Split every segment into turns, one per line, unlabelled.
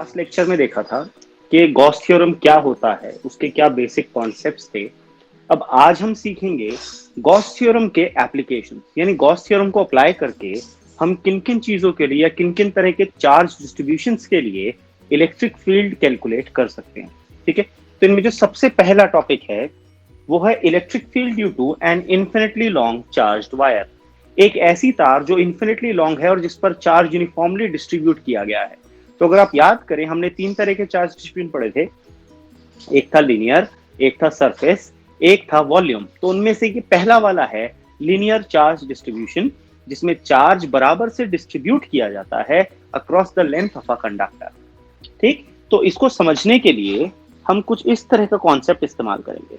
Last lecture में देखा था कि गॉस थ्योरम क्या होता है, उसके क्या बेसिक कॉन्सेप्ट्स थे। अब आज हम सीखेंगे गॉस थ्योरम के एप्लीकेशन, यानी गॉस थ्योरम को अप्लाई करके हम किन किन चीजों के लिए या किन किन तरह के चार्ज डिस्ट्रीब्यूशंस के लिए इलेक्ट्रिक फील्ड कैलकुलेट कर सकते हैं। ठीक है, तो इनमें जो सबसे पहला टॉपिक है वो है electric field due to an infinitely long charged wire. एक ऐसी तार जो इन्फिनिटली लॉन्ग है और जिस पर चार्ज यूनिफॉर्मली डिस्ट्रीब्यूट किया गया है। तो अगर आप याद करें, हमने तीन तरह के चार्ज डिस्ट्रीब्यूशन पढ़े थे, एक था लीनियर, एक था सरफेस, एक था वॉल्यूम। तो उनमें से ये पहला वाला है लीनियर चार्ज डिस्ट्रीब्यूशन, जिसमें चार्ज बराबर से डिस्ट्रीब्यूट किया जाता है across the length of a conductor. ठीक, तो इसको समझने के लिए हम कुछ इस तरह का कॉन्सेप्ट इस्तेमाल करेंगे।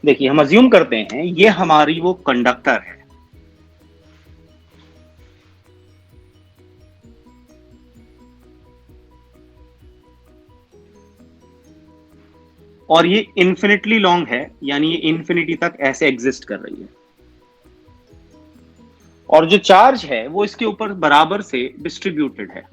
देखिए, हम अज्यूम करते हैं ये हमारी वो कंडक्टर है, और ये इन्फिनिटली लॉन्ग है, यानी ये इन्फिनिटी तक ऐसे एग्जिस्ट कर रही है, और जो चार्ज है वो इसके ऊपर बराबर से डिस्ट्रीब्यूटेड है।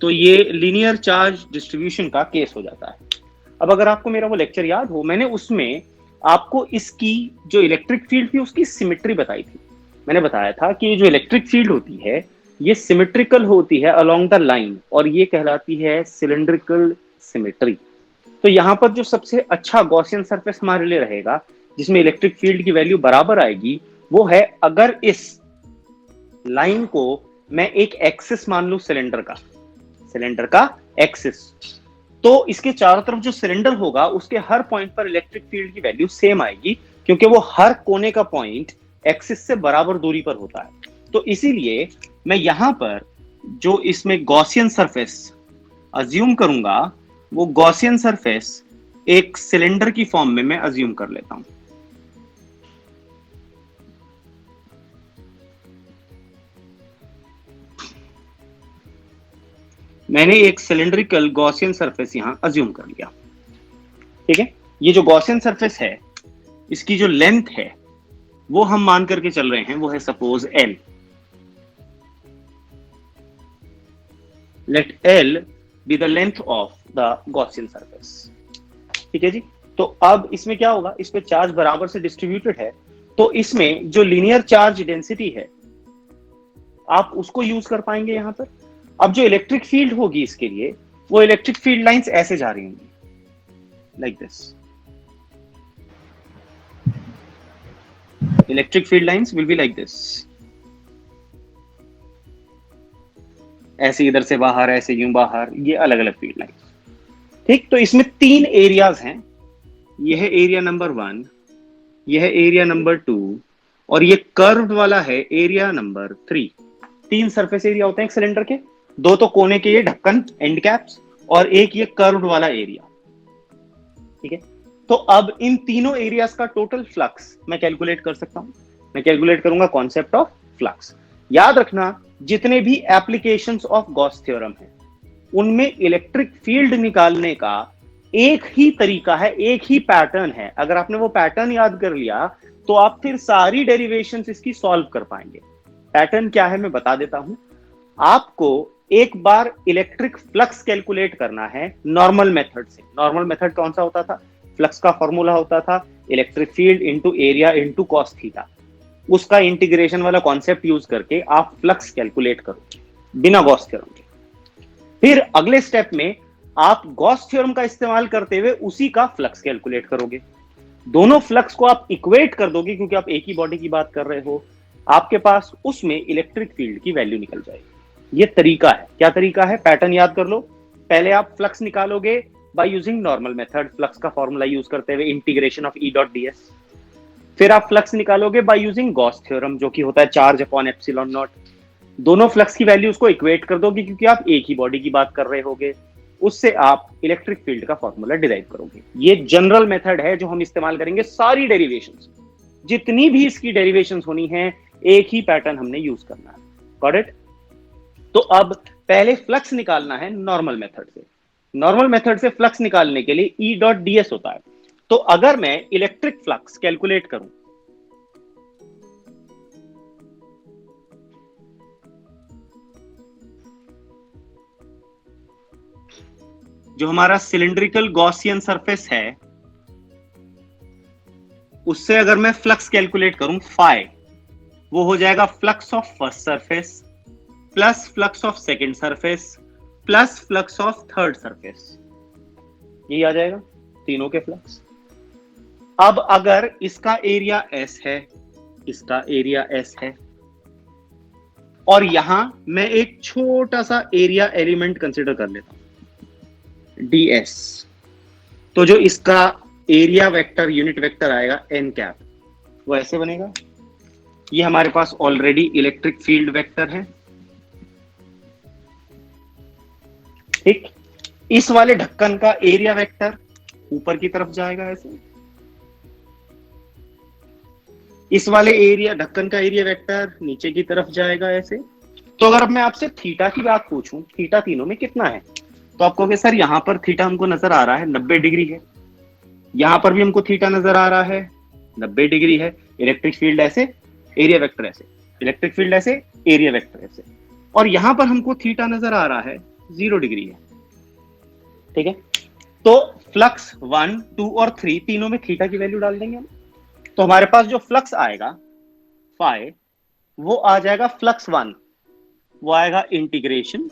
तो ये लीनियर चार्ज डिस्ट्रीब्यूशन का केस हो जाता है। अब अगर आपको मेरा वो लेक्चर याद हो, मैंने उसमें आपको इसकी जो इलेक्ट्रिक फील्ड थी उसकी सिमेट्री बताई थी। मैंने बताया था कि जो इलेक्ट्रिक फील्ड होती है ये सिमेट्रिकल होती है अलोंग द लाइन, और ये कहलाती है सिलेंड्रिकल सिमेट्री। तो यहाँ पर जो सबसे अच्छा गॉसियन सरफेस हमारे लिए रहेगा जिसमें इलेक्ट्रिक फील्ड की वैल्यू बराबर आएगी, वो है अगर इस लाइन को मैं एक एक्सिस मान लू, सिलेंडर का एक्सिस, तो इसके चारों तरफ जो सिलेंडर होगा उसके हर पॉइंट पर इलेक्ट्रिक फील्ड की वैल्यू सेम आएगी, क्योंकि वो हर कोने का पॉइंट एक्सिस से बराबर दूरी पर होता है। तो इसीलिए मैं यहां पर जो इसमें गॉसियन सरफेस अज्यूम करूंगा, वो गॉसियन सरफेस एक सिलेंडर की फॉर्म में मैं अज्यूम कर लेता हूं। मैंने एक सिलेंड्रिकल गॉसियन सरफेस यहां अज्यूम कर लिया। ठीक है, ये जो गॉसियन सरफेस है इसकी जो लेंथ है वो हम मान करके चल रहे हैं, वो है suppose L। Let L be the length of the Gaussian surface. ठीक है जी, तो अब इसमें क्या होगा, इस पे चार्ज बराबर से डिस्ट्रीब्यूटेड है, तो इसमें जो लीनियर चार्ज डेंसिटी है आप उसको यूज कर पाएंगे यहां पर। अब जो इलेक्ट्रिक फील्ड होगी इसके लिए, वो इलेक्ट्रिक फील्ड लाइंस ऐसे जा रही होंगी, like this. Electric field lines will be like this, ऐसे इधर से बाहर, ऐसे यूं बाहर, ये अलग अलग फील्ड लाइंस। ठीक, तो इसमें तीन एरियाज हैं, यह है एरिया नंबर 1, यह है एरिया नंबर 2, और ये कर्व्ड वाला है एरिया नंबर 3। तीन सरफेस एरिया होते हैं एक सिलेंडर के, दो तो कोने के ये ढक्कन एंड कैप्स, और एक ये कर्व्ड वाला एरिया। ठीक है, तो अब इन तीनों एरियाज का टोटल फ्लक्स मैं कैलकुलेट कर सकता हूं। मैं कैलकुलेट करूंगा कॉन्सेप्ट ऑफ फ्लक्स। याद रखना, जितने भी एप्लीकेशंस ऑफ गॉस थ्योरम है उनमें इलेक्ट्रिक फील्ड निकालने का एक ही तरीका है, एक ही पैटर्न है। अगर आपने वो पैटर्न याद कर लिया तो आप फिर सारी डेरिवेशंस इसकी सॉल्व कर पाएंगे। पैटर्न क्या है मैं बता देता हूं। आपको एक बार इलेक्ट्रिक फ्लक्स कैलकुलेट करना है नॉर्मल मेथड से। नॉर्मल मेथड कौन सा होता था? फ्लक्स का फॉर्मूला होता था electric field into area into cos theta. उसका इंटीग्रेशन वाला कॉन्सेप्ट यूज करके आप फ्लक्स कैलकुलेट करोगे बिना गॉस थ्योरम के। फिर अगले स्टेप में आप गॉस थ्योरम का इस्तेमाल करते हुए उसी का फ्लक्स कैलकुलेट करोगे। दोनों फ्लक्स को आप इक्वेट कर दोगे, क्योंकि आप एक ही बॉडी की बात कर रहे हो। आपके पास उसमें इलेक्ट्रिक फील्ड की वैल्यू निकल जाएगी। ये तरीका है। क्या तरीका है? पैटर्न याद कर लो। पहले आप फ्लक्स निकालोगे bye using normal method, flux का फॉर्मूला यूज करते हुए integration of E dot D S. फिर आप फ्लक्स निकालोगे बाय यूजिंग गॉस थ्योरम, जो कि होता है चार्ज अपॉन एप्सिलॉन नॉट। दोनों फ्लक्स की वैल्यूज को इक्वेट कर दोगे, क्योंकि आप एक ही बॉडी की बात कर रहे होगे। उससे आप इलेक्ट्रिक फील्ड का फॉर्मूला डिराइव करोगे। ये जनरल मेथड है जो हम इस्तेमाल करेंगे सारी डेरिवेशंस। जितनी भी इसकी डेरिवेशंस होनी है, एक ही पैटर्न हमने यूज करना है। Got it? तो अब पहले फ्लक्स निकालना है नॉर्मल मेथड से। नॉर्मल मेथड से फ्लक्स निकालने के लिए ई डॉट डी एस होता है। तो अगर मैं इलेक्ट्रिक फ्लक्स कैलकुलेट करूं, जो हमारा सिलिंड्रिकल गॉसियन सरफेस है उससे अगर मैं फ्लक्स कैलकुलेट करूं फाई, वो हो जाएगा flux of first surface plus flux of second surface plus flux of third surface, यही आ जाएगा तीनों के फ्लक्स। अब अगर इसका एरिया एस है, इसका एरिया एस है, और यहां मैं एक छोटा सा एरिया एलिमेंट कंसिडर कर लेता हूं ds, तो जो इसका एरिया वेक्टर यूनिट वेक्टर आएगा एन कैप, वो ऐसे बनेगा। ये हमारे पास ऑलरेडी इलेक्ट्रिक फील्ड वेक्टर है, ठीक। इस वाले ढक्कन का एरिया वेक्टर ऊपर की तरफ जाएगा ऐसे, इस वाले एरिया ढक्कन का एरिया वेक्टर नीचे की तरफ जाएगा ऐसे। तो अगर अब मैं आपसे थीटा की बात पूछूं, थीटा तीनों में कितना है, तो आप कहोगे सर यहां पर थीटा हमको नजर आ रहा है 90 डिग्री है, यहां पर भी हमको थीटा नजर आ रहा है 90 डिग्री है, इलेक्ट्रिक फील्ड ऐसे, एरिया वेक्टर ऐसे, इलेक्ट्रिक फील्ड ऐसे, एरिया वेक्टर ऐसे, और यहां पर हमको थीटा नजर आ रहा है 0 डिग्री है, ठीक है। तो फ्लक्स 1, 2 और 3 तीनों में थीटा की वैल्यू डाल देंगे हम, तो हमारे पास जो फ्लक्स आएगा फाई, वो आ जाएगा फ्लक्स 1, वो आएगा integration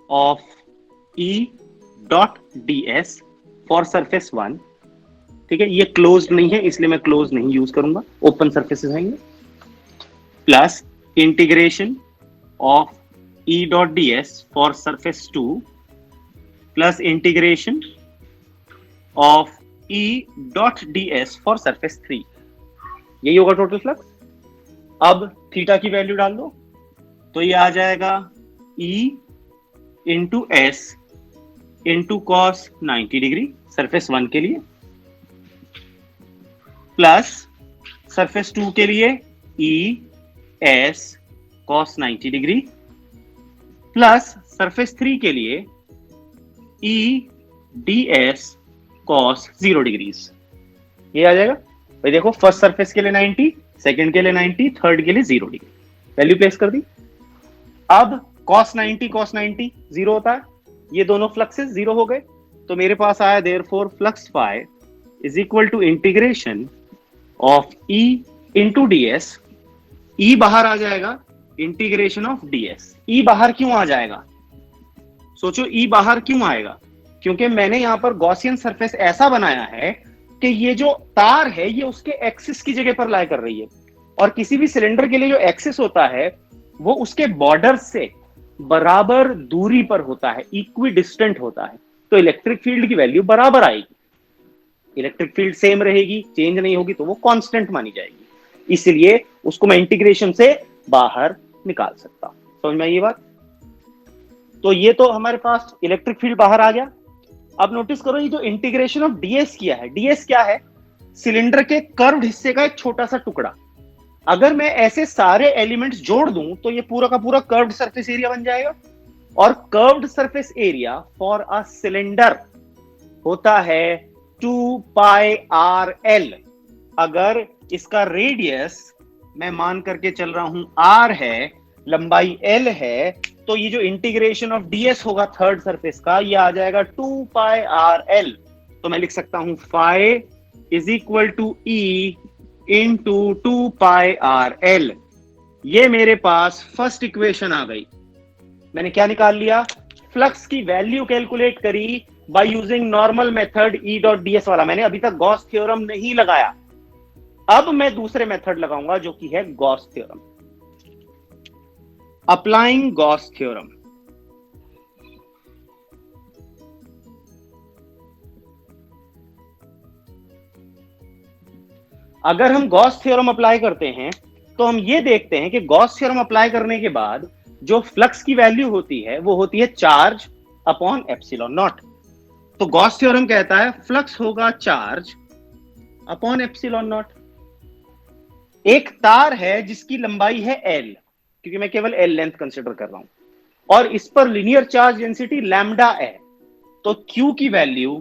of E dot ds for surface 1, ठीक है। ये क्लोज्ड नहीं है इसलिए मैं क्लोज नहीं यूज करूंगा, ओपन सरफेसेस आएंगे, plus integration of E dot ds for surface 2 plus integration of E dot ds for surface 3, यही होगा टोटल फ्लक्स। अब थीटा की वैल्यू डाल दो, तो ये आ जाएगा E into S into cos 90 degree surface 1 के लिए, प्लस सरफेस 2 के लिए E S cos 90 degree, plus surface 3 के लिए E D S cos 0 degrees, ये आ जाएगा। भाई देखो फर्स्ट सरफेस के लिए 90, सेकंड के लिए 90, थर्ड के लिए 0 डिग्री, वैल्यू प्लेस कर दी। अब cos 90 0 होता है, ये दोनों फ्लक्सेस 0 हो गए, तो मेरे पास आया therefore flux phi is equal to integration of E into ds, E बाहर आ जाएगा, इंटीग्रेशन ऑफ ds। E बाहर क्यों आ जाएगा, सोचो E बाहर क्यों आएगा, क्योंकि मैंने यहां पर गॉसियन सरफेस ऐसा बनाया है कि ये जो तार है ये उसके एक्सिस की जगह पर लाई कर रही है, और किसी भी सिलेंडर के लिए जो एक्सिस होता है वो उसके बॉर्डर से बराबर दूरी पर होता है, इक्वी डिस्टेंट होता है, तो इलेक्ट्रिक फील्ड की वैल्यू बराबर आएगी, इलेक्ट्रिक फील्ड सेम रहेगी, चेंज नहीं होगी, तो वो कांस्टेंट मानी जाएगी, इसलिए उसको मैं इंटीग्रेशन से बाहर निकाल सकता हूं। समझ में आई ये बात। तो ये तो हमारे पास इलेक्ट्रिक फील्ड बाहर आ गया। अब नोटिस करो ये जो इंटीग्रेशन ऑफ ds किया है, ds क्या है, सिलेंडर के कर्व्ड हिस्से का एक छोटा सा टुकड़ा। अगर मैं ऐसे सारे एलिमेंट्स जोड़ दूं तो ये पूरा का पूरा कर्व्ड सरफेस एरिया बन जाएगा, और curved surface area for a cylinder होता है 2 पाई आर एल। अगर इसका रेडियस मैं मान करके चल रहा हूं r है, लंबाई l है, तो ये जो इंटीग्रेशन ऑफ ds होगा थर्ड सरफेस का, ये आ जाएगा 2 पाई आर एल। तो मैं लिख सकता हूं phi is equal to E into 2 pi r l. ये मेरे पास फर्स्ट इक्वेशन आ गई। मैंने क्या निकाल लिया, फ्लक्स की वैल्यू कैलकुलेट करी bye using normal method E dot ds वाला। मैंने अभी तक गॉस थ्योरम नहीं लगाया, अब मैं दूसरे मेथड लगाऊंगा जो कि है Gauss theorem. Applying Gauss theorem, अगर हम गॉस थ्योरम अप्लाई करते हैं तो हम ये देखते हैं कि गॉस थ्योरम अप्लाई करने के बाद जो फ्लक्स की वैल्यू होती है वो होती है चार्ज अपॉन एप्सिलॉन नॉट। तो गॉस थ्योरम कहता है फ्लक्स होगा चार्ज अपॉन एप्सिलॉन नॉट। एक तार है जिसकी लंबाई है L, क्योंकि मैं केवल L लेंथ कंसिडर कर रहा हूं, और इस पर लिनियर चार्ज डेंसिटी लैम्डा है, तो Q की वैल्यू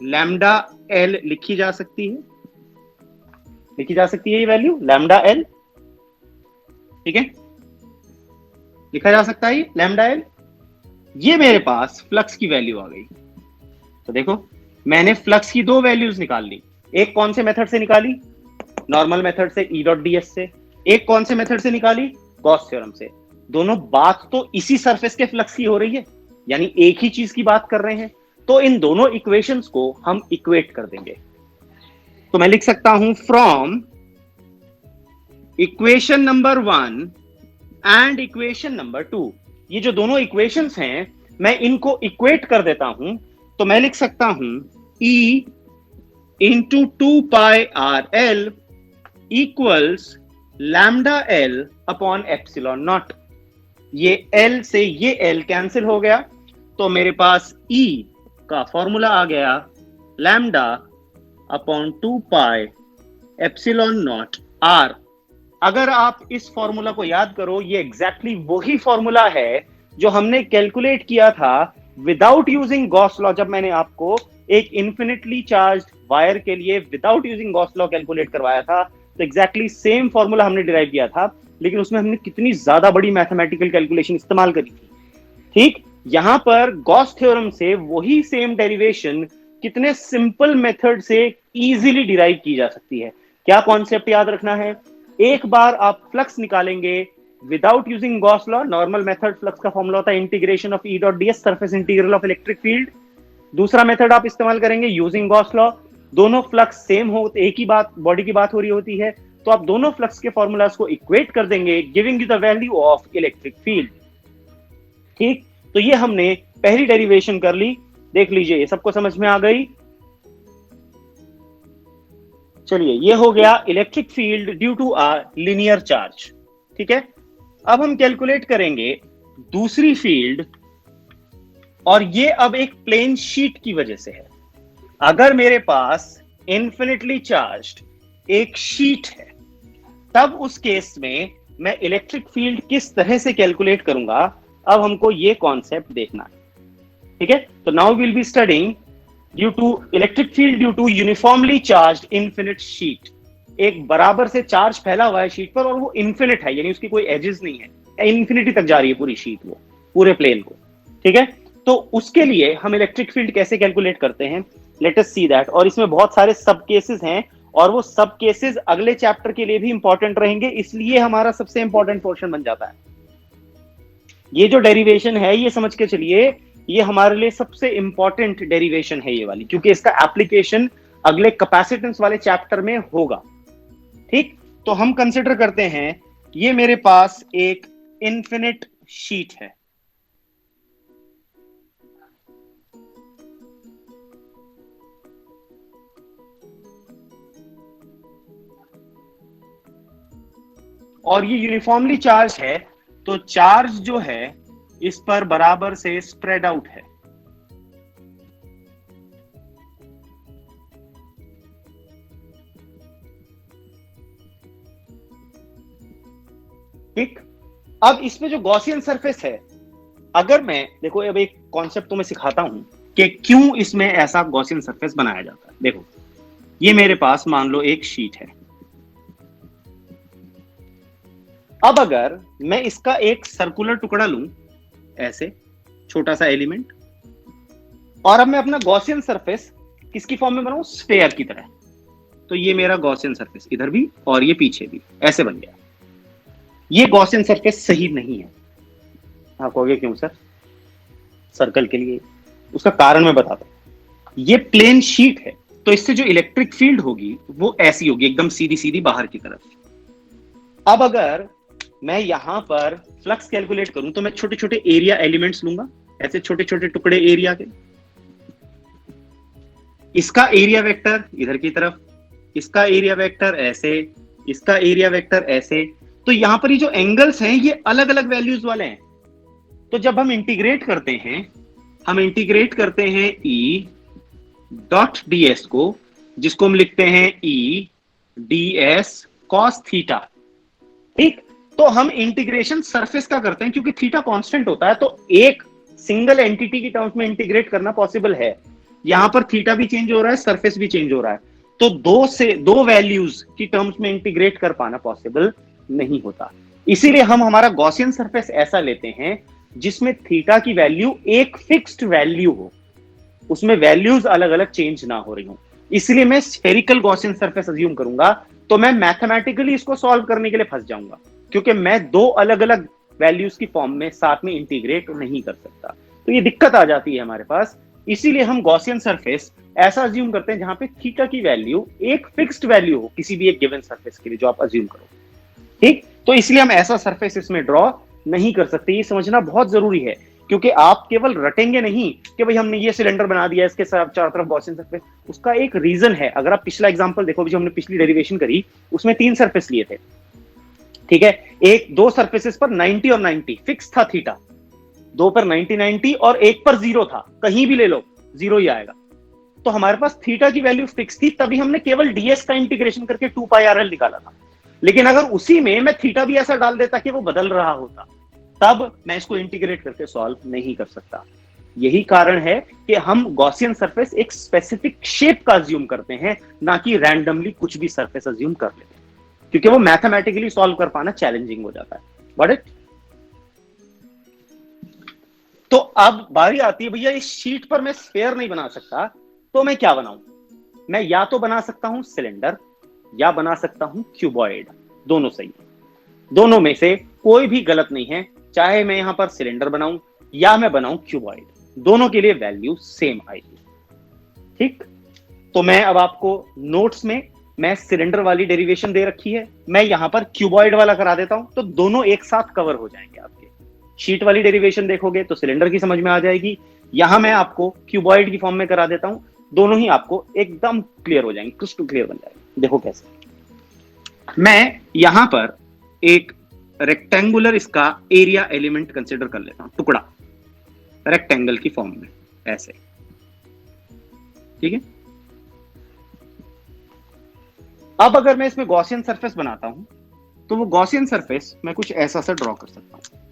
लैम्डा L लिखी जा सकती है, लिखी जा सकती है ये वैल्यू लैम्डा L, ठीक है, लिखा जा सकता है ये लैम्डा L। ये मेरे पास फ्लक्स की वैल्यू आ गई। तो देखो, मैंने फ्लक्स की दो वैल्यूज निकाल ली। एक कौन से मेथड से निकाली? नॉर्मल मेथड से, ई डॉट डी एस से। एक कौन से मेथड से निकाली? गॉस थ्योरम से। दोनों बात तो इसी सरफेस के फ्लक्स की हो रही है, यानी एक ही चीज की बात कर रहे हैं। तो इन दोनों इक्वेशंस को हम इक्वेट कर देंगे। तो मैं लिख सकता हूं from equation number 1 and equation number 2, ये जो दोनों इक्वेशंस हैं मैं इनको इक्वेट कर देता हूं। तो मैं लिख सकता हूं E into 2πRL equals lambda L upon epsilon not. ये L से ये L कैंसिल हो गया, तो मेरे पास E का फॉर्मूला आ गया lambda upon 2π epsilon not R। अगर आप इस फॉर्मूला को याद करो, ये एग्जैक्टली वही फॉर्मूला है जो हमने कैलकुलेट किया था विदाउट यूजिंग गॉस लॉ। जब मैंने आपको एक इन्फिनिटली चार्ज्ड वायर के लिए without using Gauss law calculate करवाया था, तो एग्जैक्टली सेम फॉर्मूला हमने डिराइव किया था, लेकिन उसमें हमने कितनी ज्यादा बड़ी मैथमेटिकल कैलकुलेशन इस्तेमाल करी थी। ठीक, यहां पर गॉस थ्योरम से वही सेम डेरिवेशन कितने सिंपल मेथड से इजीली डिराइव की जा सकती है। क्या कॉन्सेप्ट याद रखना है? एक बार आप फ्लक्स निकालेंगे without using Gauss law, normal method flux का फॉर्मूला होता है integration of E dot D S, surface integral of electric field. दूसरा मेथड आप इस्तेमाल करेंगे यूजिंग गॉस लॉ, दोनों फ्लक्स सेम हो, एक ही बात बॉडी की बात हो रही होती है, तो आप दोनों फ्लक्स के फॉर्मूलाज को इक्वेट कर देंगे giving you the value of electric field. ठीक, तो ये हमने पहली डेरिवेशन कर ली। देख लीजिए, ये सबको समझ में आ गई? चलिए, ये हो गया electric field due to a linear charge. ठीक है, अब हम कैलकुलेट करेंगे दूसरी फील्ड, और ये अब एक प्लेन शीट की वजह से है। अगर मेरे पास इन्फिनिटली चार्ज्ड एक शीट है, तब उस केस में मैं इलेक्ट्रिक फील्ड किस तरह से कैलकुलेट करूंगा, अब हमको ये कॉन्सेप्ट देखना है। ठीक है, तो now will be studying due to electric field due to uniformly charged infinite sheet. एक बराबर से चार्ज फैला हुआ है शीट पर, और वो इन्फिनिट है, यानी उसकी कोई एजेस नहीं है, इन्फिनिटी तक जा रही है पूरी शीट, वो पूरे प्लेन को। ठीक है, तो उसके लिए हम इलेक्ट्रिक फील्ड कैसे कैलकुलेट करते हैं, लेट अस सी दैट। और इसमें बहुत सारे सब केसेस हैं, और वो सब केसेस अगले चैप्टर के लिए भी इंपॉर्टेंट रहेंगे, इसलिए हमारा सबसे इंपॉर्टेंट पोर्शन बन जाता है। ये जो डेरिवेशन है, ये समझ के चलिए, ये हमारे लिए सबसे इंपॉर्टेंट डेरिवेशन है ये वाली, क्योंकि इसका एप्लीकेशन अगले कैपेसिटेंस वाले चैप्टर में होगा। ठीक, तो हम कंसिडर करते हैं ये मेरे पास एक इन्फिनिट शीट है। और ये यूनिफॉर्मली चार्ज है, तो चार्ज जो है इस पर बराबर से स्प्रेड आउट है। ठीक, अब इसमें जो गॉसियन सरफेस है, अगर मैं देखो, अब एक कॉन्सेप्ट तो मैं सिखाता हूं कि क्यों इसमें ऐसा गॉसियन सरफेस बनाया जाता है। देखो, ये मेरे पास मान लो एक शीट है। अब अगर मैं इसका एक सर्कुलर टुकड़ा लूं, ऐसे छोटा सा एलिमेंट, और अब मैं अपना गॉसियन सरफेस किसकी फॉर्म में बनाऊं? स्फेयर की तरह। तो ये मेरा गॉसियन सरफेस इधर भी और ये पीछे भी ऐसे बन गया। ये गॉसियन सरफेस सही नहीं है। आप कहोगे क्यों सर? सर्कल के लिए उसका कारण मैं बताता हूं। ये प्लेन शीट है, तो इससे जो इलेक्ट्रिक फील्ड होगी वो ऐसी होगी, एकदम सीधी सीधी बाहर की तरफ। अब अगर मैं यहां पर फ्लक्स कैलकुलेट करूं, तो मैं छोटे छोटे एरिया एलिमेंट्स लूंगा, ऐसे छोटे छोटे टुकड़े एरिया के। इसका एरिया वेक्टर इधर की तरफ, इसका एरिया वेक्टर ऐसे, इसका एरिया वेक्टर ऐसे। तो यहां पर ये जो एंगल्स हैं, ये अलग अलग वैल्यूज वाले हैं। तो जब हम इंटीग्रेट करते हैं, हम इंटीग्रेट करते हैं ई डॉट डी एस को, जिसको हम लिखते हैं E D S cos theta. ठीक, तो हम इंटीग्रेशन सरफेस का करते हैं, क्योंकि थीटा कांस्टेंट होता है, तो एक सिंगल एंटिटी की टर्म्स में इंटीग्रेट करना पॉसिबल है। यहां पर थीटा भी चेंज हो रहा है, सरफेस भी चेंज हो रहा है, तो दो वैल्यूज की टर्म्स में इंटीग्रेट कर पाना पॉसिबल नहीं होता। इसीलिए हम हमारा गॉसियन सरफेस ऐसा लेते हैं जिसमें थीटा की वैल्यू एक फिक्स्ड वैल्यू हो, उसमें वैल्यूज अलग अलग चेंज ना हो रही हो, इसलिए मैं स्फेरिकल गॉसियन सरफेस अज्यूम करूंगा। तो मैं मैथमेटिकली इसको सॉल्व करने के लिए फंस जाऊंगा, क्योंकि मैं दो अलग अलग वैल्यूज की फॉर्म में साथ में इंटीग्रेट नहीं कर सकता, तो ये दिक्कत आ जाती है हमारे पास। इसीलिए हम गॉसियन सरफेस ऐसा अज्यूम करते हैं जहां पे थीटा की वैल्यू एक फिक्स्ड वैल्यू हो किसी भी एक गिवन सरफेस के लिए जो आप अज्यूम करो। ठीक, तो इसलिए हम ऐसा सरफेस इसमें ड्रॉ नहीं कर सकते, ये समझना बहुत जरूरी है, क्योंकि आप केवल रटेंगे नहीं कि भाई हमने ये सिलेंडर बना दिया, इसके साथ चारों तरफ गॉसियन सरफेस। उसका एक रीजन है। अगर आप पिछला एग्जांपल देखो, जो हमने पिछली डेरिवेशन करी उसमें 3 सरफेस लिए थे, ठीक है, एक दो सरफेसेस पर 90 और 90 फिक्स था थीटा, दो पर 90 90 और एक पर 0 था, कहीं भी ले लो 0 ही आएगा। तो हमारे पास थीटा की वैल्यू फिक्स थी, तभी हमने केवल ds का इंटीग्रेशन करके 2 पाई RL निकाला था। लेकिन अगर उसी में मैं थीटा भी ऐसा डाल देता कि वो बदल रहा होता, तब मैं इसको इंटीग्रेट करके सॉल्व नहीं कर सकता। यही कारण है कि हम गॉसियन सरफेस एक स्पेसिफिक शेप का अज्यूम करते हैं, ना कि रैंडमली कुछ भी सरफेस अज्यूम कर लेते हैं, क्योंकि वो मैथमेटिकली सॉल्व कर पाना चैलेंजिंग हो जाता है। Got it? तो अब बारी आती है, भैया इस शीट पर मैं स्फेयर नहीं बना सकता, तो मैं क्या बनाऊं? मैं या तो बना सकता हूं सिलेंडर या बना सकता हूं क्यूबॉइड, दोनों सही है, दोनों में से कोई भी गलत नहीं है। चाहे मैं यहां पर सिलेंडर बनाऊं या मैं बनाऊं क्यूबॉइड, दोनों के लिए वैल्यू सेम आएगी। ठीक, तो मैं अब आपको नोट्स में मैं सिलेंडर वाली डेरिवेशन दे रखी है, मैं यहां पर क्यूबॉइड वाला करा देता हूं, तो दोनों एक साथ कवर हो जाएंगे। आपके शीट वाली डेरिवेशन देखोगे तो सिलेंडर की समझ में आ जाएगी, यहां मैं आपको क्यूबॉइड की फॉर्म में करा देता हूं, दोनों ही आपको एकदम क्लियर हो जाएंगे, क्रिस्टल क्लियर बन जाएंगे। देखो कैसे। मैं यहां पर एक रेक्टेंगुलर इसका एरिया एलिमेंट कंसिडर कर लेता हूं, टुकड़ा रेक्टेंगल की फॉर्म में ऐसे, ठीक है। अब अगर मैं इसमें गॉसियन सरफेस बनाता हूं, तो वो गॉसियन सरफेस मैं कुछ ऐसा सा ड्रॉ कर सकता हूं।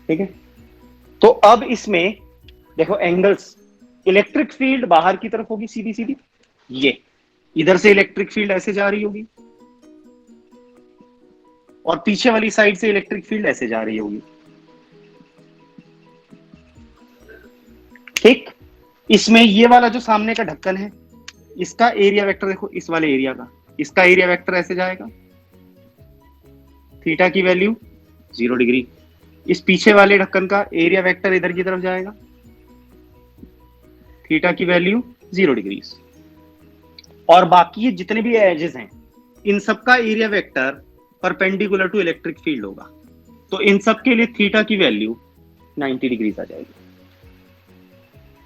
ठीक है, तो अब इसमें देखो एंगल्स, इलेक्ट्रिक फील्ड बाहर की तरफ होगी सीधी सीधी, ये इधर से इलेक्ट्रिक फील्ड ऐसे जा रही होगी, और पीछे वाली साइड से इलेक्ट्रिक फील्ड ऐसे जा रही होगी। ठीक, इसमें ये वाला जो सामने का ढक्कन है, इसका एरिया वेक्टर देखो, इस वाले एरिया का, इसका एरिया वेक्टर ऐसे जाएगा, थीटा की वैल्यू 0 डिग्री। इस पीछे वाले ढक्कन का एरिया वेक्टर इधर की तरफ जाएगा, थीटा की वैल्यू 0 डिग्री। और बाकी ये जितने भी एजेस हैं, इन सबका area vector perpendicular to electric field होगा, तो इन सब के लिए थीटा की वैल्यू 90 डिग्री आ जाएगी।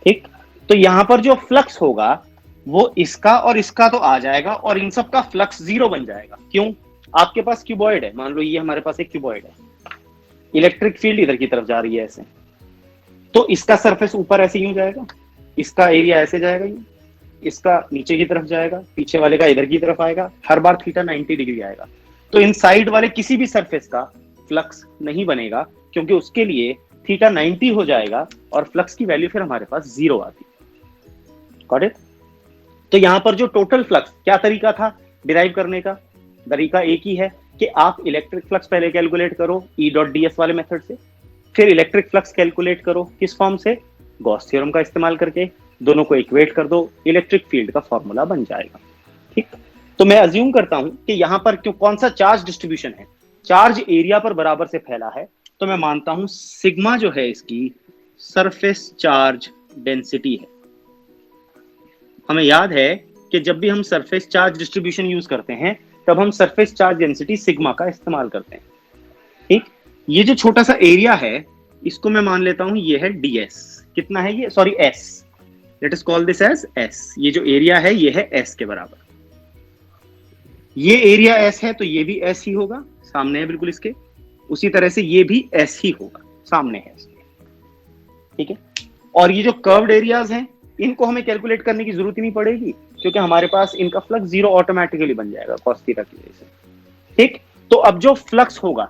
ठीक, तो यहां पर जो फ्लक्स होगा वो इसका और इसका तो आ जाएगा, और इन सब का फ्लक्स 0 बन जाएगा। क्यों? आपके पास क्यूबॉइड है, मान लो ये हमारे पास एक क्यूबॉइड है, इलेक्ट्रिक फील्ड इधर की तरफ जा रही है ऐसे, तो इसका सरफेस ऊपर ऐसे यूं जाएगा, इसका एरिया ऐसे जाएगा, इसका नीचे की तरफ जाएगा, पीछे वाले का इधर की तरफ आएगा, हर बार थीटा 90 डिग्री आएगा। तो इन साइड वाले किसी भी सरफेस का फ्लक्स नहीं बनेगा, क्योंकि उसके लिए थीटा 90 हो जाएगा और फ्लक्स की वैल्यू फिर हमारे पास 0 आती है। Got it? तो यहां पर जो टोटल फ्लक्स, क्या तरीका था डिराइव करने का? तरीका एक ही है कि आप इलेक्ट्रिक फ्लक्स पहले कैलकुलेट करो E.ds वाले मेथड से, फिर इलेक्ट्रिक फ्लक्स कैलकुलेट करो किस फॉर्म से? गॉस थ्योरम का इस्तेमाल करके, दोनों को इक्वेट कर दो, इलेक्ट्रिक फील्ड का फॉर्मूला बन जाएगा। ठीक, तो मैं अज्यूम करता हूं कि यहां पर क्यों, कौन सा चार्ज डिस्ट्रीब्यूशन है, चार्ज एरिया पर बराबर से फैला है, तो मैं मानता हूं सिग्मा जो है इसकी सरफेस चार्ज डेंसिटी है। हमें याद है कि जब भी हम सरफेस चार्ज डिस्ट्रीब्यूशन यूज करते हैं, तब हम सरफेस चार्ज डेंसिटी सिग्मा का इस्तेमाल करते हैं। ठीक, ये जो छोटा सा एरिया है, इसको मैं मान लेता हूं ये है ds। कितना है ये? Sorry s, let us call this edge s। ये जो एरिया है ये है s के बराबर। ये एरिया एस है तो ये भी एस ही होगा, सामने है बिल्कुल इसके। उसी तरह से ये भी एस ही होगा, सामने है इसके। ठीक है, और ये जो कर्व्ड एरियाज हैं इनको हमें कैलकुलेट करने की जरूरत ही नहीं पड़ेगी, क्योंकि हमारे पास इनका फ्लक्स जीरो ऑटोमेटिकली बन जाएगा cos थीटा की वजह से। ठीक, तो अब जो फ्लक्स होगा,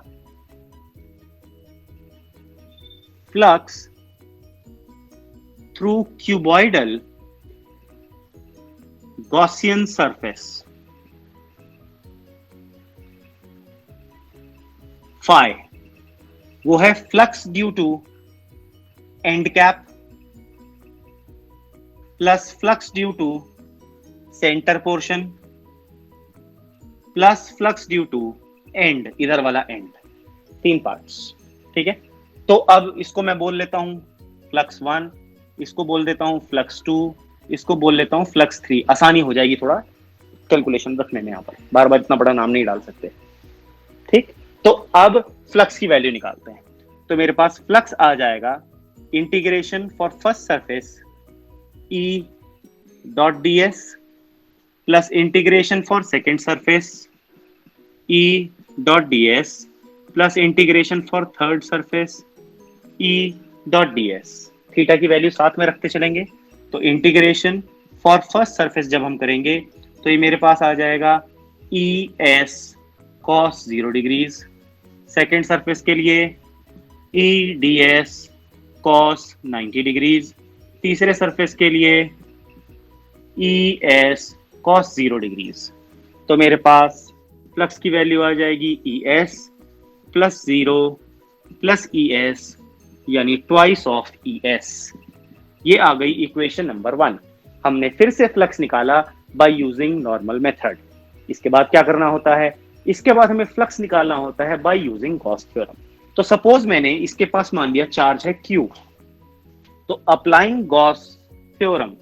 flux through cuboidal Gaussian surface phi, वो है flux due to end cap plus flux due to centre portion plus flux due to end, इधर वाला एंड, तीन पार्ट्स। ठीक है, तो अब इसको मैं बोल लेता हूं फ्लक्स 1, इसको बोल देता हूं फ्लक्स 2, इसको बोल लेता हूं फ्लक्स 3। आसानी हो जाएगी थोड़ा कैलकुलेशन रखने में, यहां पर बार बार इतना बड़ा नाम नहीं डाल सकते। ठीक, तो अब फ्लक्स की वैल्यू निकालते हैं। तो मेरे पास फ्लक्स आ जाएगा integration for first surface E dot ds plus integration for second surface E dot ds plus integration for third surface E dot ds। Theta की वैल्यू साथ में रखते चलेंगे, तो इंटीग्रेशन फॉर फर्स्ट सरफेस जब हम करेंगे तो ये मेरे पास आ जाएगा ES cos 0 degrees, second surface के लिए EDS cos 90 डिग्रीज, तीसरे सरफेस के लिए ES cos 0 डिग्रीज। तो मेरे पास फ्लक्स की वैल्यू आ जाएगी ES प्लस 0 प्लस ES, यानी ट्वाइस ऑफ ES। ये आ गई इक्वेशन नंबर 1। हमने फिर से फ्लक्स निकाला बाय यूजिंग नॉर्मल मेथड। इसके बाद क्या करना होता है, इसके बाद हमें फ्लक्स निकालना होता है बाय यूजिंग गॉस थ्योरम। तो सपोज मैंने इसके पास मान लिया चार्ज है Q, तो अप्लाइंग गॉस थ्योरम,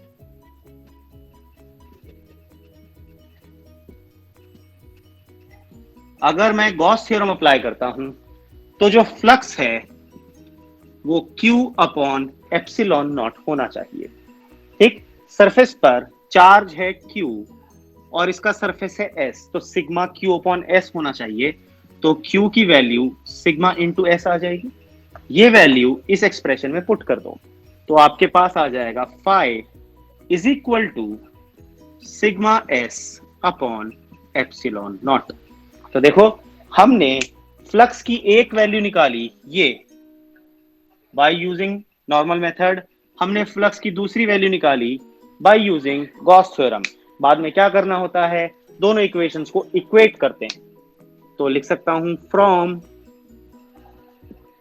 अगर मैं गॉस थ्योरम अप्लाई करता हूं तो जो फ्लक्स है वो Q अपॉन एप्सिलॉन नॉट होना चाहिए। ठीक, सरफेस पर चार्ज है Q और इसका सरफेस है S, तो सिग्मा Q अपॉन S होना चाहिए। तो Q की वैल्यू सिग्मा इंटू S आ जाएगी। ये वैल्यू इस एक्सप्रेशन में पुट कर दो, तो आपके पास आ जाएगा phi is equal to sigma S upon epsilon naught. तो देखो, हमने फ्लक्स की एक वैल्यू निकाली ये बाय यूजिंग नॉर्मल मेथड, हमने फ्लक्स की दूसरी वैल्यू निकाली बाय यूजिंग गॉस थ्योरम। बाद में क्या करना होता है, दोनों इक्वेशंस को इक्वेट करते हैं। तो लिख सकता हूं फ्रॉम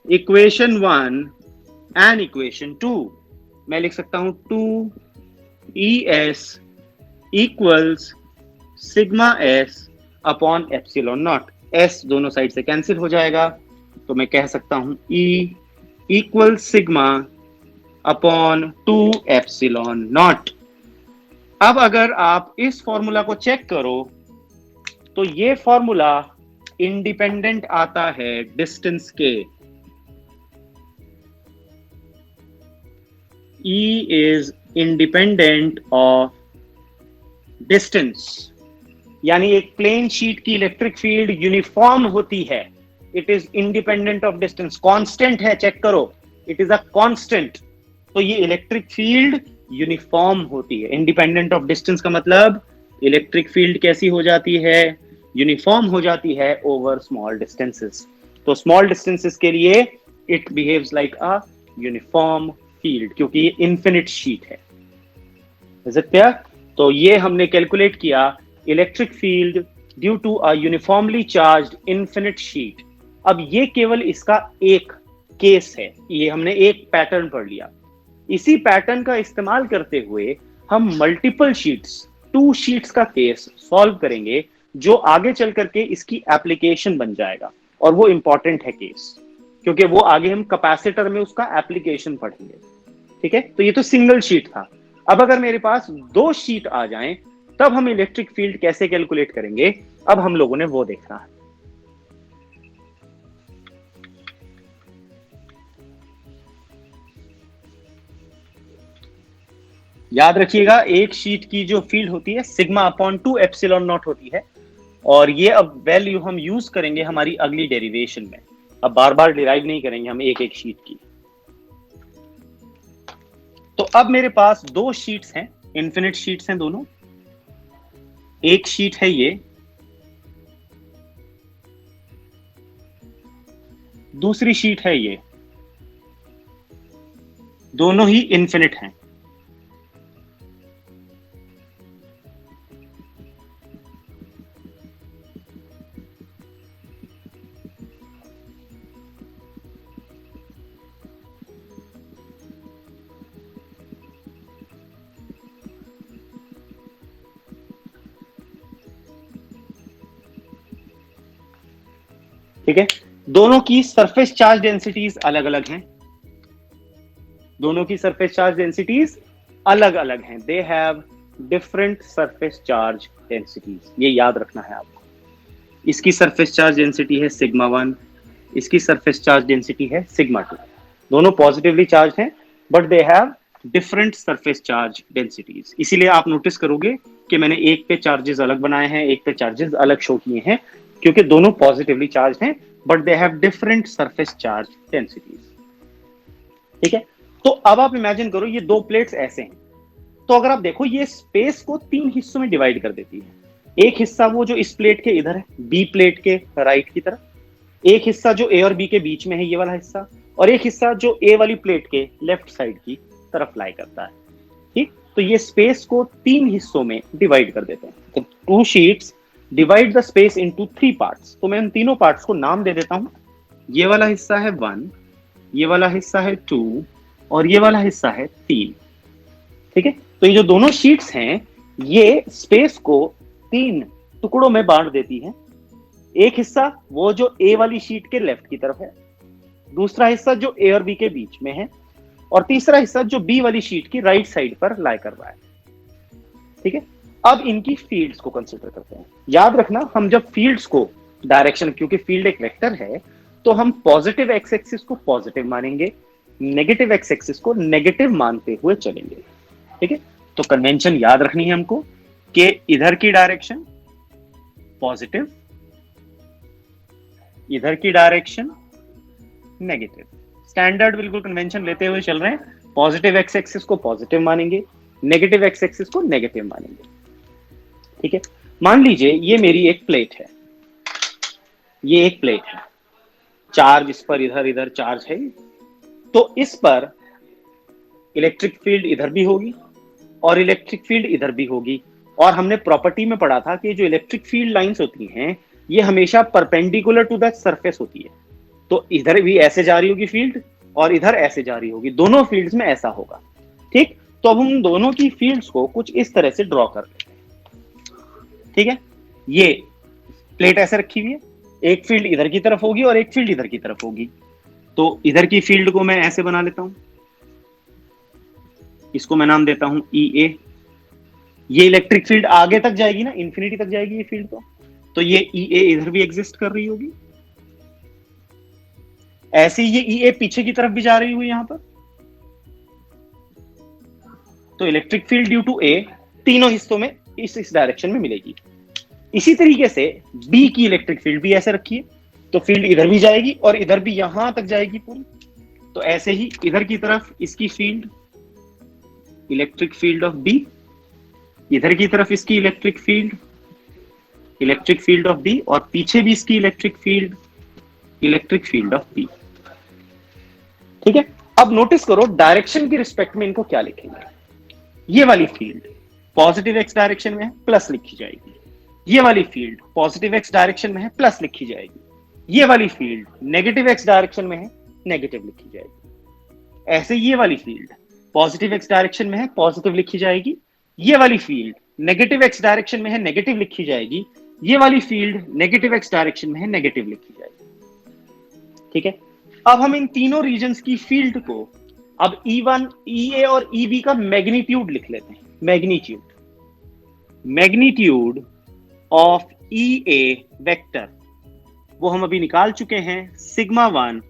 इक्वेशन 1 एंड इक्वेशन 2, मैं लिख सकता हूं 2ES equals sigma S upon epsilon not. S दोनों साइड से कैंसिल हो जाएगा, तो मैं कह सकता हूं E equal sigma upon 2 epsilon not. अब अगर आप इस फॉर्मूला को चेक करो तो ये फॉर्मूला इंडिपेंडेंट आता है डिस्टेंस के। E is independent of distance, यानी एक प्लेन शीट की इलेक्ट्रिक फील्ड यूनिफॉर्म होती है। It is independent of distance, constant है, चेक करो, इट इज अ कांस्टेंट। तो ये इलेक्ट्रिक फील्ड यूनिफॉर्म होती है। इंडिपेंडेंट ऑफ डिस्टेंस का मतलब इलेक्ट्रिक फील्ड कैसी हो जाती है, यूनिफॉर्म हो जाती है ओवर स्मॉल डिस्टेंसेस। तो स्मॉल डिस्टेंसेस के लिए it behaves like a uniform field, क्योंकि ये इन्फिनिट शीट है। Is it clear? तो ये हमने कैलकुलेट किया electric field due to a uniformly charged infinite sheet. अब ये केवल इसका एक केस है, ये हमने एक पैटर्न पढ़ लिया। इसी पैटर्न का इस्तेमाल करते हुए हम मल्टीपल शीट्स, 2 शीट्स का केस सॉल्व करेंगे, जो आगे चल करके इसकी एप्लीकेशन बन जाएगा। और वो इंपॉर्टेंट है केस, क्योंकि वो आगे हम कैपेसिटर में उसका एप्लीकेशन पढ़ेंगे। ठीक है, तो ये तो सिंगल शीट था। अब अगर मेरे पास 2 शीट आ जाएं, तब हम इलेक्ट्रिक फील्ड कैसे कैलकुलेट करेंगे, अब हम लोगों ने वो देखना है। याद रखिएगा, एक शीट की जो फील्ड होती है सिग्मा अपॉन 2 एप्सिलॉन नॉट होती है, और ये अब वैल्यू हम यूज करेंगे हमारी अगली डेरिवेशन में। अब बार बार डिराइव नहीं करेंगे हम एक एक शीट की। तो अब मेरे पास दो शीट्स हैं, इन्फिनिट शीट्स हैं दोनों। एक शीट है ये, दूसरी शीट है ये, दोनों ही इन्फिनिट हैं। ठीक है, दोनों की सरफेस चार्ज डेंसिटीज अलग अलग हैं। दोनों की सरफेस चार्ज डेंसिटीज अलग अलग हैं। They have different surface charge densities, ये याद रखना है आपको। इसकी सरफेस चार्ज डेंसिटी है सिग्मा 1, इसकी सरफेस चार्ज डेंसिटी है सिग्मा 2। दोनों पॉजिटिवली चार्ज हैं but they have different surface charge densities. इसीलिए आप नोटिस करोगे कि मैंने एक पे चार्जेस अलग बनाए हैं, एक पे चार्जेस अलग शो किए हैं, क्योंकि दोनों पॉजिटिवली चार्ज हैं but they have different surface charge densities. ठीक है, तो अब आप इमेजिन करो ये दो प्लेट्स ऐसे हैं। तो अगर आप देखो ये स्पेस को तीन हिस्सों में डिवाइड कर देती है। एक हिस्सा वो जो इस प्लेट के इधर है, बी प्लेट के राइट की तरफ, एक हिस्सा जो ए और बी के बीच में है ये वाला हिस्सा, और एक हिस्सा जो ए वाली प्लेट के लेफ्ट साइड की तरफ लाई करता है। ठीक, तो ये स्पेस को तीन हिस्सों में डिवाइड कर देते हैं। तो two sheets divide the space into three parts. तो मैं उन तीनों पार्ट्स को नाम दे देता हूं। ये वाला हिस्सा है 1, ये वाला हिस्सा है 2 और ये वाला हिस्सा है 3। ठीक है, तो ये जो दोनों शीट्स हैं ये स्पेस को तीन टुकड़ों में बांट देती हैं। एक हिस्सा वो जो ए वाली शीट के लेफ्ट की तरफ है, दूसरा हिस्सा जो ए और बी के बीच में है, और तीसरा हिस्सा जो बी वाली शीट की राइट साइड पर लाई कर रहा है। ठीक है, अब इनकी फील्ड्स को कंसीडर करते हैं। याद रखना, हम जब फील्ड्स को डायरेक्शन, क्योंकि फील्ड एक वेक्टर है, तो हम पॉजिटिव एक्स एक्सिस को पॉजिटिव मानेंगे, नेगेटिव एक्स एक्सिस को नेगेटिव मानते हुए चलेंगे। ठीक है, तो कन्वेंशन याद रखनी है हमको कि इधर की डायरेक्शन पॉजिटिव, इधर की डायरेक्शन नेगेटिव। स्टैंडर्ड बिल्कुल कन्वेंशन लेते हुए चल रहे हैं। पॉजिटिव एक्स एक्सिस को पॉजिटिव मानेंगे, नेगेटिव एक्स एक्सिस को नेगेटिव मानेंगे। ठीक है, मान लीजिए ये मेरी एक प्लेट है, ये एक प्लेट है, चार्ज इस पर इधर इधर चार्ज है। तो इस पर इलेक्ट्रिक फील्ड इधर भी होगी और इलेक्ट्रिक फील्ड इधर भी होगी। और हमने प्रॉपर्टी में पढ़ा था कि जो इलेक्ट्रिक फील्ड लाइंस होती हैं ये हमेशा परपेंडिकुलर टू द सरफेस होती है। तो इधर भी ऐसे जा रही होगी फील्ड और इधर ऐसे जा रही होगी, दोनों फील्ड्स में ऐसा होगा। ठीक, तो अब हम दोनों की फील्ड्स को कुछ इस तरह से ड्रॉ कर लेते हैं। ठीक है, ये प्लेट ऐसे रखी हुई है, एक फील्ड इधर की तरफ होगी और एक फील्ड इधर की तरफ होगी। तो इधर की फील्ड को मैं ऐसे बना लेता हूं, इसको मैं नाम देता हूं ई ए। ये इलेक्ट्रिक फील्ड आगे तक जाएगी ना, इंफिनिटी तक जाएगी ये फील्ड। तो ये ई ए इधर भी एग्जिस्ट कर रही होगी, ऐसे ही ये ई ए पीछे की तरफ भी जा रही हुई यहां पर। तो इलेक्ट्रिक फील्ड ड्यू टू ए तीनों हिस्सों में इस डायरेक्शन में मिलेगी। इसी तरीके से बी की इलेक्ट्रिक फील्ड भी ऐसे रखी है, तो फील्ड इधर भी जाएगी और इधर भी यहां तक जाएगी पूरी। तो ऐसे ही इधर की तरफ इसकी field, electric field of B, इधर की तरफ इसकी इलेक्ट्रिक फील्ड ऑफ बी, और पीछे भी इसकी इलेक्ट्रिक फील्ड ऑफ बी। ठीक है, अब नोटिस करो डायरेक्शन की रिस्पेक्ट में इनको क्या लिखेंगे। ये वाली फील्ड पॉजिटिव एक्स डायरेक्शन में है, प्लस लिखी जाएगी। ये वाली फील्ड पॉजिटिव एक्स डायरेक्शन में है, प्लस लिखी जाएगी। ये वाली फील्ड नेगेटिव एक्स डायरेक्शन में है, नेगेटिव लिखी जाएगी। ऐसे ये वाली फील्ड पॉजिटिव एक्स डायरेक्शन में है, पॉजिटिव लिखी जाएगी। ये वाली फील्ड नेगेटिव एक्स डायरेक्शन में है, नेगेटिव लिखी जाएगी। ये वाली फील्ड नेगेटिव एक्स डायरेक्शन में है, नेगेटिव लिखी जाएगी। ठीक है, अब हम इन तीनों रीजन्स की फील्ड को अब E1, EA और EB का मैग्नीट्यूड लिख लेते हैं। मैग्नीट्यूड ऑफ EA वेक्टर वो हम अभी निकाल चुके हैं, सिग्मा 1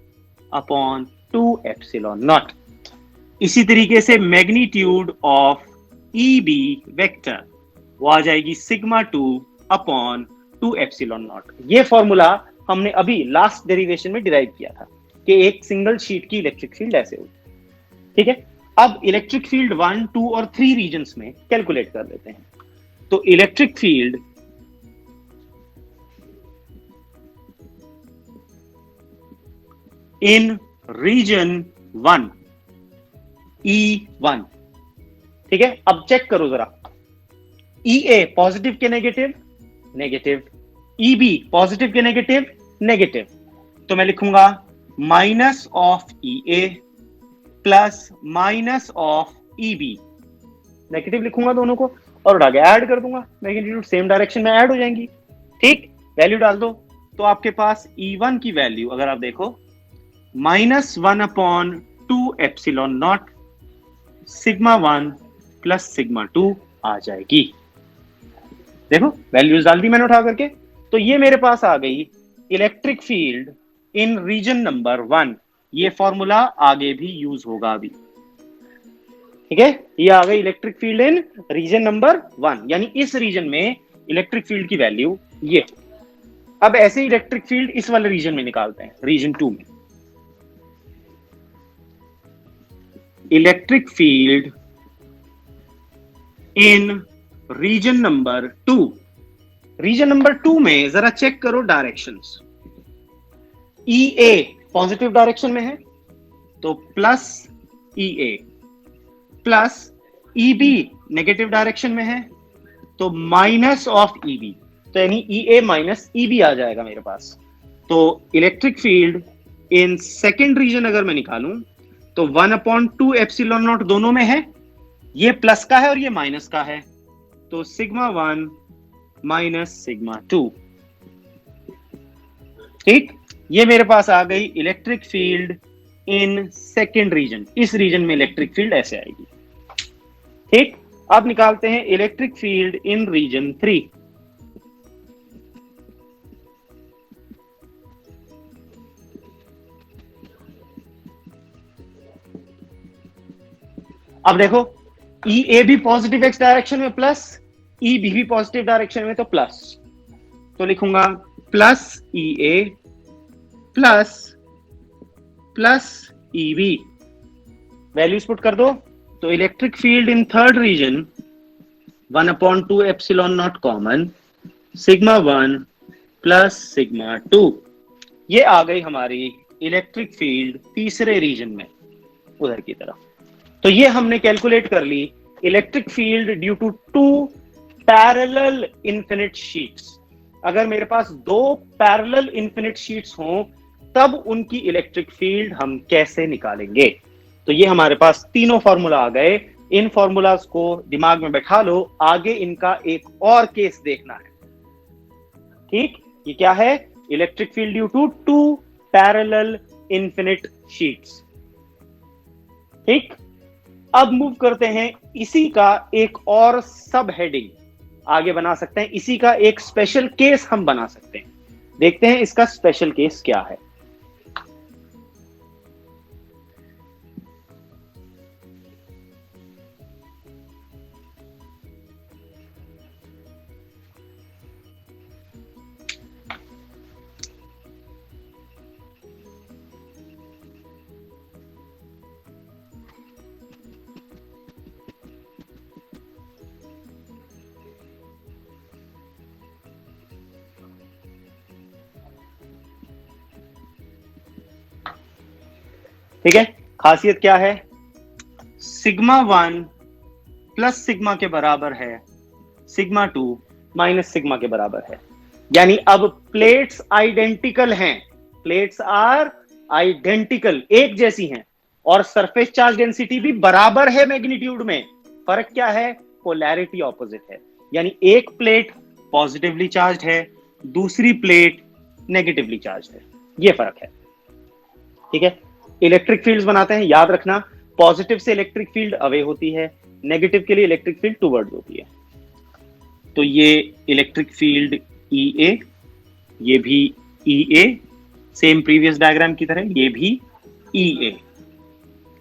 अपॉन 2 एप्सिलॉन नॉट। इसी तरीके से मैग्नीट्यूड ऑफ EB वेक्टर वो आ जाएगी sigma 2 upon two epsilon not. ये फॉर्मूला हमने अभी लास्ट डेरिवेशन में डिराइव किया था कि एक सिंगल शीट की इलेक्ट्रिक फील्ड ऐसे होती। ठीक है, अब इलेक्ट्रिक फील्ड 1, 2 और 3 रीजन्स में कैलकुलेट कर लेते हैं। तो electric field in reason 1, E1। ठीक है, अब चेक करो जरा, EA पॉजिटिव के नेगेटिव, नेगेटिव, EB पॉजिटिव के नेगेटिव, नेगेटिव। तो मैं लिखूंगा minus of EA plus minus of EB, negative लिखूंगा दोनों को और उठा के ऐड कर दूंगा, मैग्नीट्यूड सेम डायरेक्शन में ऐड हो जाएंगी। ठीक, वैल्यू डाल दो तो आपके पास E1 की वैल्यू अगर आप देखो -1/2 epsilon not sigma 1 plus sigma 2 आ जाएगी। देखो वैल्यूज डाल दी मैंने उठा करके। तो ये मेरे पास आ गई electric field in region number 1। ये फॉर्मूला आगे भी यूज होगा अभी। ठीक है, ये आ गई electric field in region number 1, यानी इस रीजन में इलेक्ट्रिक फील्ड की वैल्यू ये। अब ऐसे इलेक्ट्रिक फील्ड इस वाले रीजन में निकालते हैं, रीजन 2 में। Electric field in region number 2, region number 2 में जरा चेक करो डायरेक्शंस। EA पॉजिटिव डायरेक्शन में है तो plus EA, plus EB negative direction में है तो माइनस ऑफ EB, तो यानी EA माइनस EB आ जाएगा मेरे पास। तो electric field in second region अगर मैं निकालूं तो 1/2 एप्सिलॉन नॉट दोनों में है, ये प्लस का है और ये माइनस का है, तो सिग्मा 1 माइनस सिग्मा 2। ठीक, ये मेरे पास आ गई electric field in second region. इस रीजन में इलेक्ट्रिक फील्ड ऐसे आएगी। ठीक, अब निकालते हैं इलेक्ट्रिक फील्ड इन रीजन 3। अब देखो EA भी पॉजिटिव एक्स डायरेक्शन में प्लस, EB भी पॉजिटिव डायरेक्शन में तो प्लस, तो लिखूंगा plus EA plus plus EB। Values put कर दो तो electric field in third region 1/2 epsilon naught common sigma 1 plus sigma 2। ये आ गई हमारी इलेक्ट्रिक फील्ड तीसरे रीजन में उधर की तरफ। तो ये हमने कैलकुलेट कर ली electric field due to 2 parallel infinite sheets. अगर मेरे पास 2 पैरेलल इन्फिनिट शीट्स हों तब उनकी इलेक्ट्रिक फील्ड हम कैसे निकालेंगे। तो ये हमारे पास तीनों फॉर्मूला आ गए। इन फॉर्मूलाज को दिमाग में बैठा लो, आगे इनका एक और केस देखना है। ठीक, ये क्या है, electric field due to 2 parallel infinite sheets. ठीक, अब मूव करते हैं, इसी का एक और सब हेडिंग आगे बना सकते हैं, इसी का एक स्पेशल केस हम बना सकते हैं। देखते हैं इसका स्पेशल केस क्या है। ठीक है, खासियत क्या है, सिग्मा 1 प्लस सिग्मा के बराबर है सिग्मा 2 माइनस सिग्मा के बराबर है। यानी अब प्लेट्स आइडेंटिकल हैं, प्लेट्स आर आइडेंटिकल, एक जैसी हैं, और सरफेस चार्ज डेंसिटी भी बराबर है मैग्नीट्यूड में। फर्क क्या है, पोलैरिटी ऑपोजिट है। यानी एक प्लेट पॉजिटिवली चार्ज है, दूसरी प्लेट नेगेटिवली चार्ज है, ये फर्क है। ठीक है, इलेक्ट्रिक फील्ड्स बनाते हैं, याद रखना पॉजिटिव से इलेक्ट्रिक फील्ड अवे होती है, नेगेटिव के लिए इलेक्ट्रिक फील्ड टुवर्ड्स होती है। तो ये इलेक्ट्रिक फील्ड EA, ये भी EA, सेम प्रीवियस डायग्राम की तरह ये भी EA।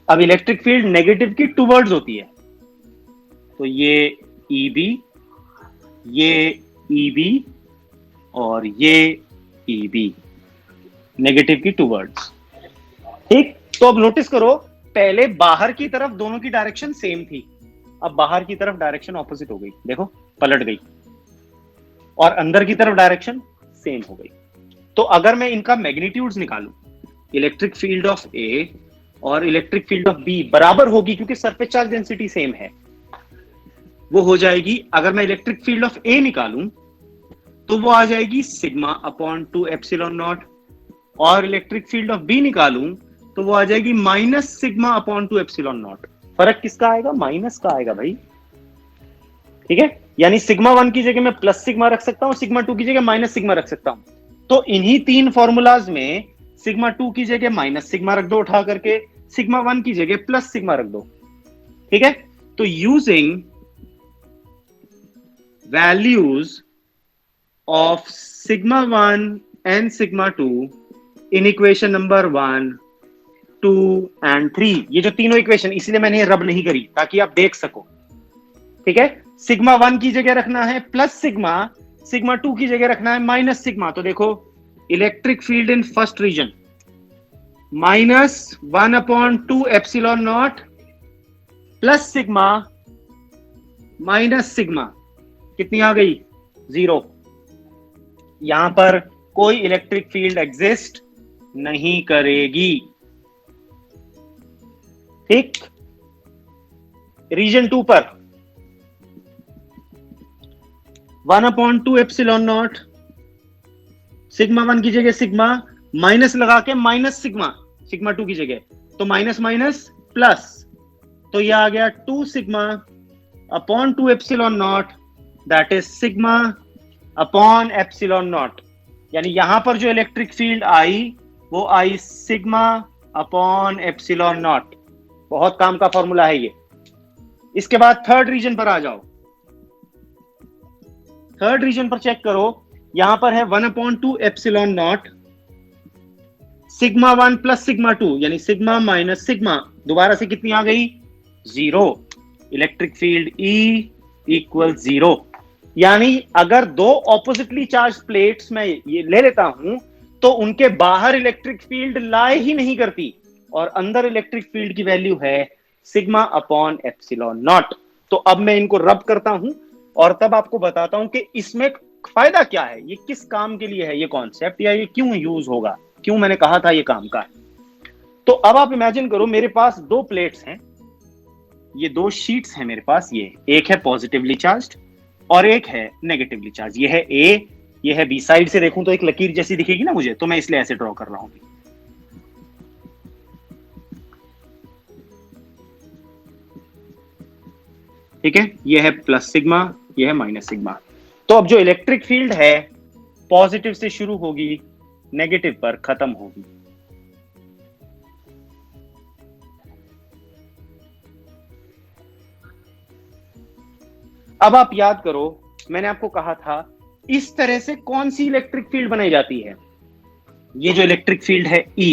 अब इलेक्ट्रिक फील्ड नेगेटिव की टुवर्ड्स होती है तो ये EB, ये EB, और ये EB, नेगेटिव की टूवर्ड्स। ठीक, तो अब नोटिस करो, पहले बाहर की तरफ दोनों की डायरेक्शन सेम थी, अब बाहर की तरफ डायरेक्शन ऑपोजिट हो गई, देखो पलट गई, और अंदर की तरफ डायरेक्शन सेम हो गई। तो अगर मैं इनका मैग्नीट्यूड्स निकालूं, इलेक्ट्रिक फील्ड ऑफ ए और इलेक्ट्रिक फील्ड ऑफ बी बराबर होगी क्योंकि सरफेस चार्ज डेंसिटी सेम है, वो हो जाएगी, अगर मैं इलेक्ट्रिक फील्ड ऑफ ए निकालूं तो वो आ जाएगी सिग्मा अपॉन 2 एप्सिलॉन नॉट, और इलेक्ट्रिक फील्ड ऑफ बी निकालूं तो वो आ जाएगी minus sigma upon 2 epsilon not. फर्क किसका आएगा? माइनस का आएगा भाई। ठीक है, यानी सिग्मा 1 की जगह मैं प्लस सिग्मा रख सकता हूं, सिग्मा 2 की जगह माइनस सिग्मा रख सकता हूं। तो इन्हीं तीन फॉर्मूलाज में सिग्मा 2 की जगह माइनस सिग्मा रख दो उठा करके, सिग्मा 1 की जगह प्लस सिग्मा रख दो। ठीक है, तो using values of sigma 1 and sigma 2 in equation number 1, 2 and 3, ये जो तीनों इक्वेशन, इसलिए मैंने रब नहीं करी ताकि आप देख सको। ठीक है, सिग्मा 1 की जगह रखना है प्लस सिग्मा, सिग्मा 2 की जगह रखना है माइनस सिग्मा। तो देखो, electric field in first region minus 1/2 epsilon naught plus sigma minus sigma, कितनी आ गई? 0। यहां पर कोई इलेक्ट्रिक फील्ड एग्जिस्ट नहीं करेगी। ठीक, रीजन 2 पर 1/2 एप्सिलॉन नॉट, सिग्मा 1 की जगह सिग्मा, माइनस लगा के माइनस सिग्मा, सिग्मा 2 की जगह, तो माइनस माइनस प्लस, तो यह आ गया 2 sigma upon 2 epsilon not, that is sigma upon epsilon not. यानी यहां पर जो इलेक्ट्रिक फील्ड आई वो आई सिग्मा अपॉन एप्सिलॉन नॉट। बहुत काम का फॉर्मूला है ये। इसके बाद थर्ड रीजन पर आ जाओ, थर्ड रीजन पर चेक करो, यहां पर है 1/2 epsilon not sigma 1 plus sigma 2, यानी सिग्मा माइनस सिग्मा, दोबारा से कितनी आ गई? 0। Electric field E equal 0। यानी अगर दो ऑपोजिटली चार्ज प्लेट्स में ये ले लेता हूं तो उनके बाहर इलेक्ट्रिक फील्ड लाए ही नहीं करती, और अंदर इलेक्ट्रिक फील्ड की वैल्यू है सिग्मा अपॉन एप्सिलॉन नॉट। तो अब मैं इनको रब करता हूं और तब आपको बताता हूं कि इसमें फायदा क्या है, ये किस काम के लिए है ये कॉन्सेप्ट, या ये क्यों यूज होगा, क्यों मैंने कहा था ये काम का है। तो अब आप इमेजिन करो, मेरे पास दो प्लेट्स हैं, ये दो शीट्स हैं मेरे पास, ये एक है पॉजिटिवली चार्ज्ड और एक है नेगेटिवली चार्ज। ये है ए, ये है बी। साइड से देखूं तो एक लकीर जैसी दिखेगी ना मुझे, तो मैं इसलिए ऐसे ड्रॉ कर रहा हूं। ठीक है, ये है प्लस सिग्मा, ये है माइनस सिग्मा। तो अब जो इलेक्ट्रिक फील्ड है पॉजिटिव से शुरू होगी, नेगेटिव पर खत्म होगी। अब आप याद करो, मैंने आपको कहा था इस तरह से कौन सी इलेक्ट्रिक फील्ड बनाई जाती है। ये जो इलेक्ट्रिक फील्ड है E,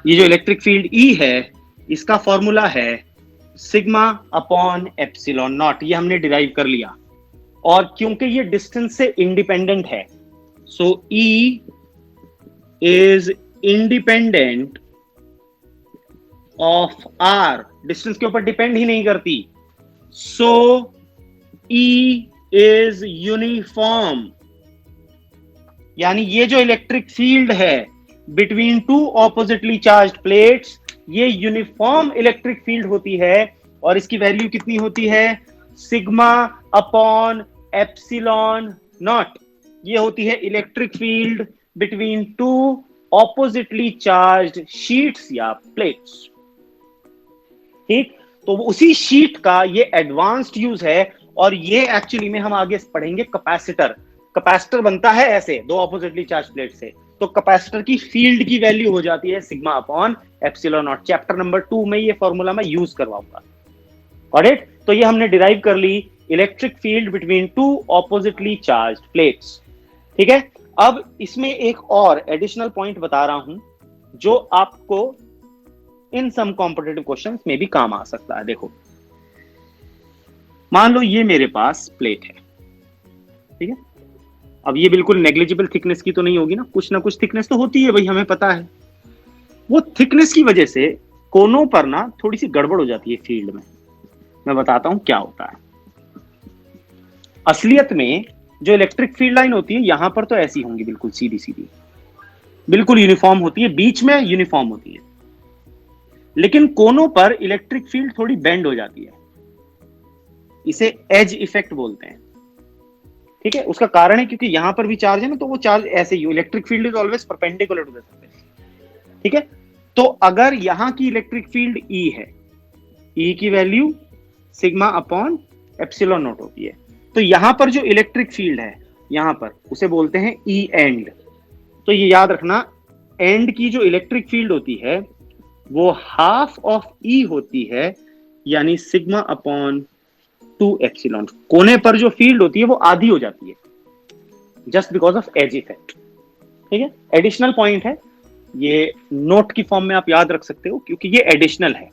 ये जो इलेक्ट्रिक फील्ड E है, इसका फॉर्मूला है सिग्मा अपॉन एप्सिलॉन नॉट। ये हमने डिराइव कर लिया, और क्योंकि ये डिस्टेंस से इंडिपेंडेंट है, सो E is independent of R, distance के ऊपर डिपेंड ही नहीं करती। सो E इज यूनिफॉर्म, यानी ये जो इलेक्ट्रिक फील्ड है between two oppositely charged plates, ये यूनिफॉर्म इलेक्ट्रिक फील्ड होती है, और इसकी वैल्यू कितनी होती है? Sigma upon epsilon not. ये होती है electric field between two oppositely charged sheets या प्लेट्स। ठीक, तो उसी शीट का ये एडवांस्ड यूज है, और ये एक्चुअली में हम आगे पढ़ेंगे कैपेसिटर। कैपेसिटर बनता है ऐसे दो ऑपोजिटली चार्ज प्लेट से, तो कैपेसिटर की फील्ड की वैल्यू हो जाती है sigma upon epsilon not. Chapter number 2 में ये फॉर्मूला मैं यूज करवाऊंगा। Got it? तो ये हमने डिराइव कर ली electric field between two oppositely charged plates. ठीक है, अब इसमें एक और एडिशनल पॉइंट बता रहा हूं जो आपको इन सम कॉम्पिटिटिव क्वेश्चंस में भी काम आ सकता है। देखो, मान लो ये मेरे पास प्लेट है, ठीक है, अब ये बिल्कुल नेग्लिजिबल थिकनेस की तो नहीं होगी ना कुछ थिकनेस तो होती है भाई, हमें पता है। वो थिकनेस की वजह से कोनों पर ना थोड़ी सी गड़बड़ हो जाती है फील्ड में। मैं बताता हूं क्या होता है। असलियत में जो इलेक्ट्रिक फील्ड लाइन होती है यहां पर तो ऐसी होंगी, बिल्कुल सीधी सीधी, बिल्कुल यूनिफॉर्म होती है, बीच में यूनिफॉर्म होती है। लेकिन कोनों पर इलेक्ट्रिक फील्ड थोड़ी बेंड हो जाती है, इसे एज इफेक्ट बोलते हैं। ठीक है, उसका कारण है क्योंकि यहां पर भी चार्ज है ना, तो वो चार्ज ऐसे ही, electric field is always perpendicular to the surface. ठीक है, तो अगर यहां की इलेक्ट्रिक फील्ड ई है, ई की value sigma upon epsilon not होती है, तो यहां पर जो इलेक्ट्रिक फील्ड है यहां पर उसे बोलते हैं ई एंड। तो ये याद रखना, एंड की जो इलेक्ट्रिक फील्ड होती है वो हाफ ऑफ ई होती है, यानी सिग्मा अपॉन 2 एप्सिलॉन। कोने पर जो फील्ड होती है वो आधी हो जाती है, just because of edge effect. ठीक है, एडिशनल पॉइंट है ये, नोट की फॉर्म में आप याद रख सकते हो क्योंकि ये एडिशनल है।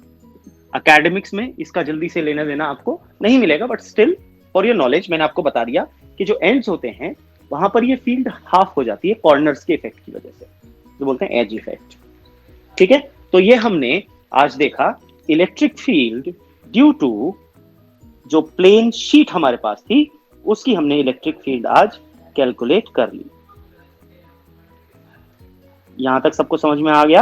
एकेडमिक्स में इसका जल्दी से लेना देना आपको नहीं मिलेगा, but still for your knowledge मैंने आपको बता दिया कि जो एंड्स होते हैं वहां पर ये फील्ड हाफ हो जाती है कॉर्नर्स के इफेक्ट की वजह से, जो बोलते हैं एज इफेक्ट। ठीक है, तो ये हमने आज देखा इलेक्ट्रिक फील्ड ड्यू टू जो प्लेन शीट हमारे पास थी उसकी हमने इलेक्ट्रिक फील्ड आज कैलकुलेट कर ली। यहां तक सबको समझ में आ गया?